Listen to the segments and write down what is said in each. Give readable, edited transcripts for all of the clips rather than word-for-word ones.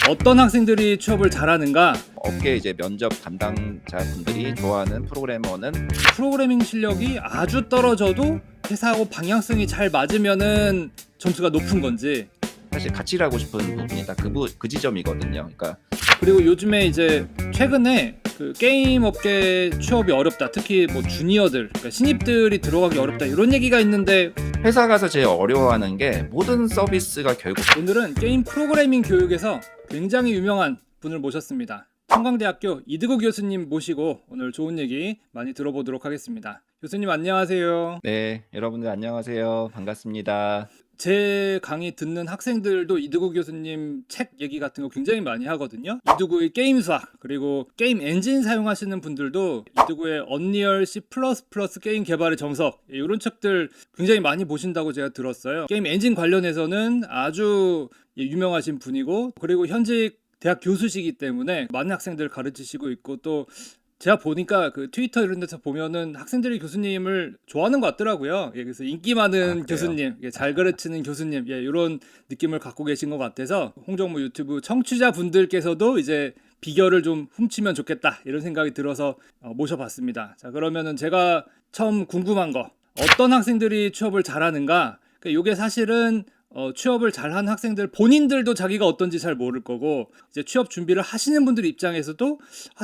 어떤 학생들이 취업을 잘하는가? 업계 이제 면접 담당자분들이 좋아하는 프로그래머는 프로그래밍 실력이 아주 떨어져도 회사하고 방향성이 잘 맞으면은 점수가 높은 건지. 사실 같이 일하고 싶은 부분이 딱 그 지점이거든요. 그러니까 그리고 요즘에 이제 최근에 그 게임 업계 취업이 어렵다. 특히 뭐 주니어들, 그러니까 신입들이 들어가기 어렵다. 이런 얘기가 있는데 회사 가서 제일 어려워하는 게 모든 서비스가 결국 오늘은 게임 프로그래밍 교육에서 굉장히 유명한 분을 모셨습니다. 청강대학교 이드구 교수님 모시고 오늘 좋은 얘기 많이 들어보도록 하겠습니다. 교수님 안녕하세요. 네, 여러분들 안녕하세요. 반갑습니다. 제 강의 듣는 학생들도 이드구 교수님 책 얘기 같은 거 굉장히 많이 하거든요. 이드구의 게임 수학, 그리고 게임 엔진 사용하시는 분들도 이드구의 언리얼 C++ 게임 개발의 정석, 이런 책들 굉장히 많이 보신다고 제가 들었어요. 게임 엔진 관련해서는 아주 유명하신 분이고, 그리고 현직 대학 교수시기 때문에 많은 학생들 가르치시고 있고, 또 제가 보니까 그 트위터 이런 데서 보면은 학생들이 교수님을 좋아하는 것 같더라고요. 예, 그래서 인기 많은 그래요? 교수님, 예, 잘 가르치는 교수님, 예, 이런 느낌을 갖고 계신 것 같아서 홍정무 유튜브 청취자 분들께서도 이제 비결을 좀 훔치면 좋겠다 이런 생각이 들어서 모셔봤습니다. 자, 그러면은 제가 처음 궁금한 거, 어떤 학생들이 취업을 잘하는가? 그러니까 이게 사실은 취업을 잘한 학생들 본인들도 자기가 어떤지 잘 모를 거고, 이제 취업 준비를 하시는 분들 입장에서도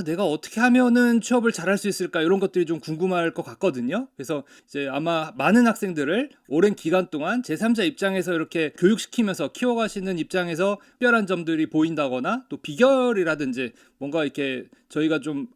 내가 어떻게 하면은 취업을 잘할 수 있을까, 이런 것들이 좀 궁금할 것 같거든요. 그래서 이제 아마 많은 학생들을 오랜 기간 동안 제3자 입장에서 이렇게 교육시키면서 키워가시는 입장에서 특별한 점들이 보인다거나 또 비결이라든지 뭔가 이렇게 저희가 좀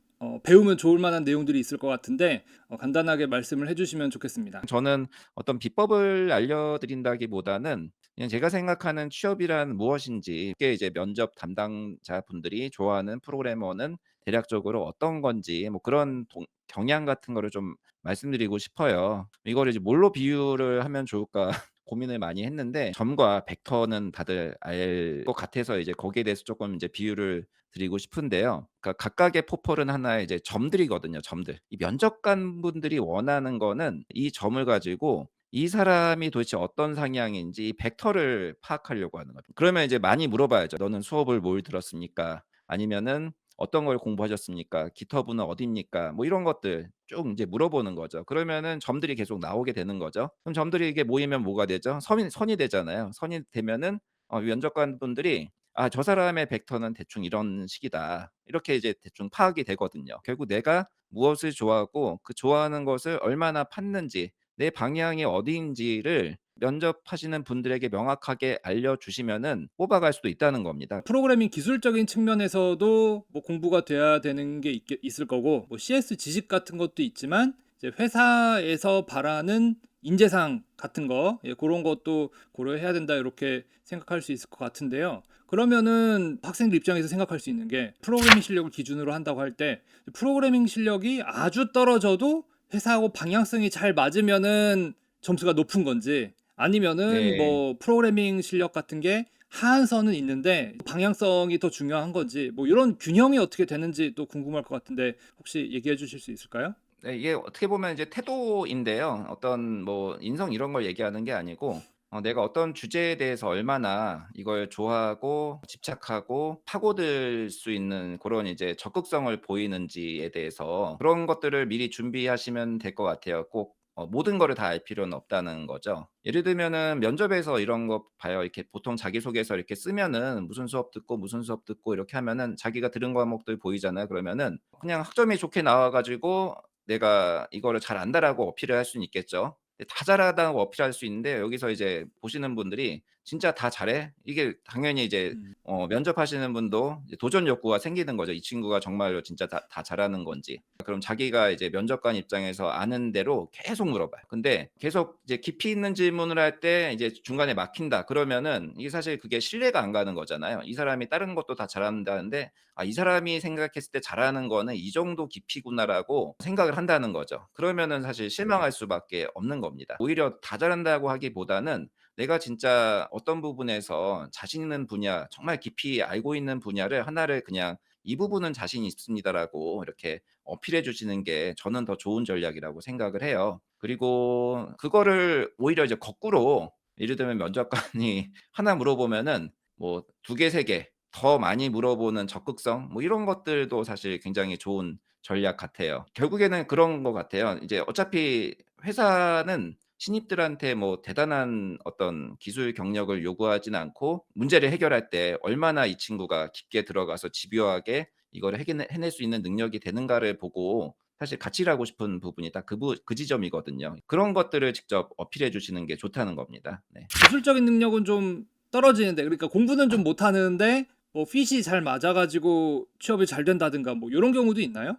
배우면 좋을 만한 내용들이 있을 것 같은데 간단하게 말씀을 해주시면 좋겠습니다. 저는 어떤 비법을 알려드린다기보다는 그냥 제가 생각하는 취업이란 무엇인지, 이게 이제 면접 담당자분들이 좋아하는 프로그래머는 대략적으로 어떤 건지 뭐 그런 경향 같은 거를 좀 말씀드리고 싶어요. 이거를 이제 뭘로 비유를 하면 좋을까 고민을 많이 했는데, 점과 벡터는 다들 알 것 같아서 이제 거기에 대해서 조금 이제 비유를 드리고 싶은데요. 그러니까 각각의 포펄은 하나의 이제 점들이거든요, 점들. 이 면접관 분들이 원하는 거는 이 점을 가지고 이 사람이 도대체 어떤 상향인지 이 벡터를 파악하려고 하는 거죠. 그러면 이제 많이 물어봐야죠. "너는 수업을 뭘 들었습니까?" 아니면은 "어떤 걸 공부하셨습니까? 기터브는 어디입니까?" 뭐 이런 것들 쭉 인제 물어보는 거죠. 그러면은 점들이 계속 나오게 되는 거죠. 그럼 점들이 이게 모이면 뭐가 되죠? 선이 되잖아요. 선이 되면은 면접관 분들이 '아, 저 사람의 벡터는 대충 이런 식이다.' 이렇게 이제 대충 파악이 되거든요. 결국 내가 무엇을 좋아하고 그 좋아하는 것을 얼마나 팠는지, 내 방향이 어디인지를 면접하시는 분들에게 명확하게 알려주시면은 뽑아갈 수도 있다는 겁니다. 프로그래밍 기술적인 측면에서도 뭐 공부가 돼야 되는 게 있을 거고, 뭐 CS 지식 같은 것도 있지만 이제 회사에서 바라는 인재상 같은 거, 예, 그런 것도 고려해야 된다 이렇게 생각할 수 있을 것 같은데요. 그러면은 학생들 입장에서 생각할 수 있는 게, 프로그래밍 실력을 기준으로 한다고 할 때 프로그래밍 실력이 아주 떨어져도 회사하고 방향성이 잘 맞으면은 점수가 높은 건지, 아니면은 네. 뭐 프로그래밍 실력 같은 게 하한선은 있는데 방향성이 더 중요한 건지, 뭐 이런 균형이 어떻게 되는지 또 궁금할 것 같은데 혹시 얘기해 주실 수 있을까요? 네, 이게 어떻게 보면 이제 태도인데요. 어떤 뭐 인성 이런 걸 얘기하는 게 아니고 내가 어떤 주제에 대해서 얼마나 이걸 좋아하고 집착하고 파고들 수 있는 그런 이제 적극성을 보이는지에 대해서, 그런 것들을 미리 준비하시면 될 것 같아요. 꼭 모든 거를 다 알 필요는 없다는 거죠. 예를 들면은 면접에서 이런 거 봐요. 이렇게 보통 자기소개서 이렇게 쓰면은 무슨 수업 듣고 무슨 수업 듣고 이렇게 하면은 자기가 들은 과목들 보이잖아요. 그러면은 그냥 학점이 좋게 나와 가지고 내가 이거를 잘 안다라고 어필을 할 수는 있겠죠. 근데 다 잘하다고 어필할 수 있는데, 여기서 이제 보시는 분들이 '진짜 다 잘해?' 이게 당연히 이제 음. 면접하시는 분도 이제 도전 욕구가 생기는 거죠. 이 친구가 정말로 진짜 다 잘하는 건지. 그럼 자기가 이제 면접관 입장에서 아는 대로 계속 물어봐요. 근데 계속 이제 깊이 있는 질문을 할 때 이제 중간에 막힌다 그러면은 이게 사실 그게 신뢰가 안 가는 거잖아요. 이 사람이 다른 것도 다 잘한다는데 '아, 이 사람이 생각했을 때 잘하는 거는 이 정도 깊이구나.'라고 생각을 한다는 거죠. 그러면은 사실 실망할 수밖에 없는 겁니다. 오히려 다 잘한다고 하기보다는 내가 진짜 어떤 부분에서 자신 있는 분야, 정말 깊이 알고 있는 분야를 하나를 그냥 '이 부분은 자신 있습니다.'라고 이렇게 어필해 주시는 게 저는 더 좋은 전략이라고 생각을 해요. 그리고 그거를 오히려 이제 거꾸로, 예를 들면 면접관이 하나 물어보면은 뭐 2 개, 3개 더 많이 물어보는 적극성 뭐 이런 것들도 사실 굉장히 좋은 전략 같아요. 결국에는 그런 것 같아요. 이제 어차피 회사는 신입들한테 뭐 대단한 어떤 기술 경력을 요구하진 않고 문제를 해결할 때 얼마나 이 친구가 깊게 들어가서 집요하게 이거를 해낼 수 있는 능력이 되는가를 보고 사실 같이 일하고 싶은 부분이 딱 그 지점이거든요. 그런 것들을 직접 어필해 주시는 게 좋다는 겁니다. 네. 기술적인 능력은 좀 떨어지는데, 그러니까 공부는 좀 못하는데 뭐 핏이 잘 맞아가지고 취업이 잘 된다든가 뭐 이런 경우도 있나요?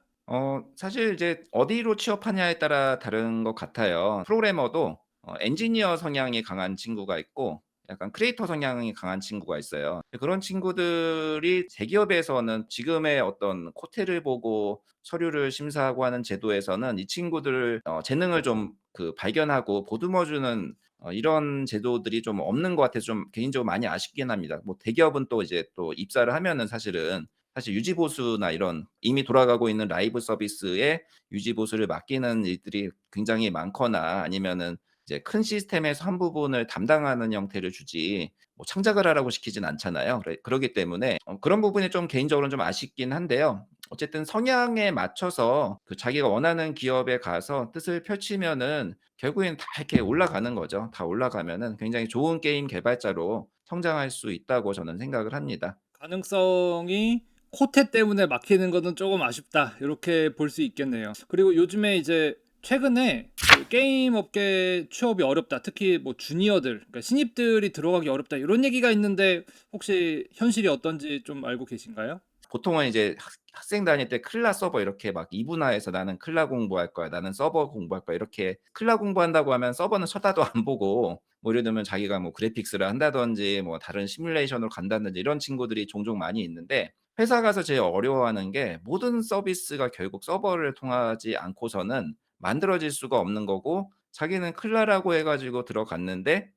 사실 이제 어디로 취업하냐에 따라 다른 것 같아요. 프로그래머도 엔지니어 성향이 강한 친구가 있고 약간 크리에이터 성향이 강한 친구가 있어요. 그런 친구들이 대기업에서는 지금의 어떤 코테를 보고 서류를 심사하고 하는 제도에서는 이 친구들 재능을 좀 그 발견하고 보듬어 주는 이런 제도들이 좀 없는 것 같아서 좀 개인적으로 많이 아쉽긴 합니다. 뭐 대기업은 또 이제 또 입사를 하면은 사실 유지 보수나 이런 이미 돌아가고 있는 라이브 서비스의 유지 보수를 맡기는 일들이 굉장히 많거나 아니면은 이제 큰 시스템에서 한 부분을 담당하는 형태를 주지 뭐 창작을 하라고 시키진 않잖아요. 그러기 때문에 그런 부분이 좀 개인적으로는 좀 아쉽긴 한데요. 어쨌든 성향에 맞춰서 그 자기가 원하는 기업에 가서 뜻을 펼치면은 결국엔 다 이렇게 올라가는 거죠. 다 올라가면은 굉장히 좋은 게임 개발자로 성장할 수 있다고 저는 생각을 합니다. 가능성이 코테 때문에 막히는 거는 조금 아쉽다, 이렇게 볼 수 있겠네요. 그리고 요즘에 이제 최근에 그 게임 업계 취업이 어렵다, 특히 뭐 주니어들, 그러니까 신입들이 들어가기 어렵다, 이런 얘기가 있는데 혹시 현실이 어떤지 좀 알고 계신가요? 보통은 이제 학생 다닐 때 클라 서버 이렇게 막 이분화해서 나는 클라 공부할 거야. 나는 서버 공부할 거야. 이렇게 클라 공부한다고 하면 서버는 쳐다도 안 보고 뭐 예를 들면 자기가 뭐 그래픽스를 한다든지 뭐 다른 시뮬레이션으로 간다든지 이런 친구들이 종종 많이 있는데 회사 가서 제일 어려워하는 게 모든 서비스가 결국 서버를 통하지 않고서는 만들어질 수가 없는 거고 자기는 클라라고 해 가지고 들어갔는데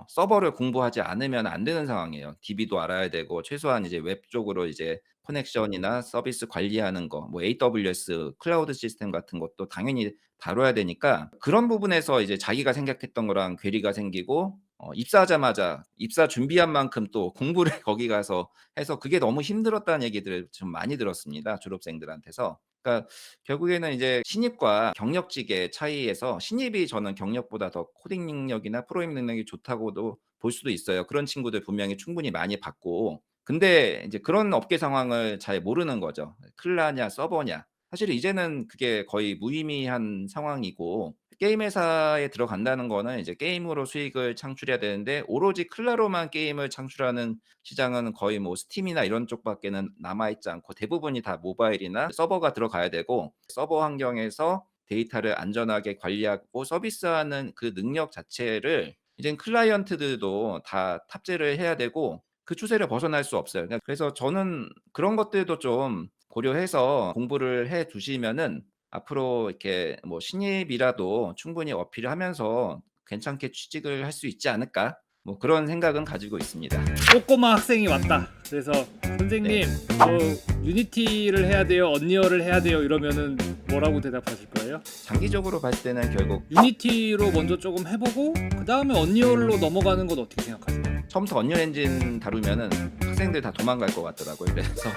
서버를 공부하지 않으면 안 되는 상황이에요. DB도 알아야 되고 최소한 이제 웹 쪽으로 이제 커넥션이나 서비스 관리하는 거 뭐 AWS 클라우드 시스템 같은 것도 당연히 다뤄야 되니까 그런 부분에서 이제 자기가 생각했던 거랑 괴리가 생기고 입사하자마자 입사 준비한 만큼 또 공부를 거기 가서 해서 그게 너무 힘들었다는 얘기들을 좀 많이 들었습니다, 졸업생들한테서. 그러니까 결국에는 이제 신입과 경력직의 차이에서 신입이 저는 경력보다 더 코딩 능력이나 프로그래밍 능력이 좋다고도 볼 수도 있어요. 그런 친구들 분명히 충분히 많이 봤고. 근데 이제 그런 업계 상황을 잘 모르는 거죠. 클라냐 서버냐. 사실은 이제는 그게 거의 무의미한 상황이고 게임 회사에 들어간다는 거는 이제 게임으로 수익을 창출해야 되는데 오로지 클라로만 게임을 창출하는 시장은 거의 뭐 스팀이나 이런 쪽밖에는 남아 있지 않고 대부분이 다 모바일이나 서버가 들어가야 되고 서버 환경에서 데이터를 안전하게 관리하고 서비스하는 그 능력 자체를 이젠 클라이언트들도 다 탑재를 해야 되고 그 추세를 벗어날 수 없어요. 그래서 저는 그런 것들도 좀 고려해서 공부를 해 두시면은 앞으로 이렇게 뭐 신입이라도 충분히 어필을 하면서 괜찮게 취직을 할 수 있지 않을까? 뭐 그런 생각은 가지고 있습니다. 꼬꼬마 학생이 왔다. 그래서 선생님, 네. 유니티를 해야 돼요, 언리얼을 해야 돼요, 이러면은 뭐라고 대답하실 거예요? 장기적으로 봤을 때는 결국 유니티로 먼저 조금 해보고 그 다음에 언리얼로 넘어가는 건 어떻게 생각하세요? 처음부터 언리얼 엔진 다루면은 학생들 다 도망갈 것 같더라고요. 그래서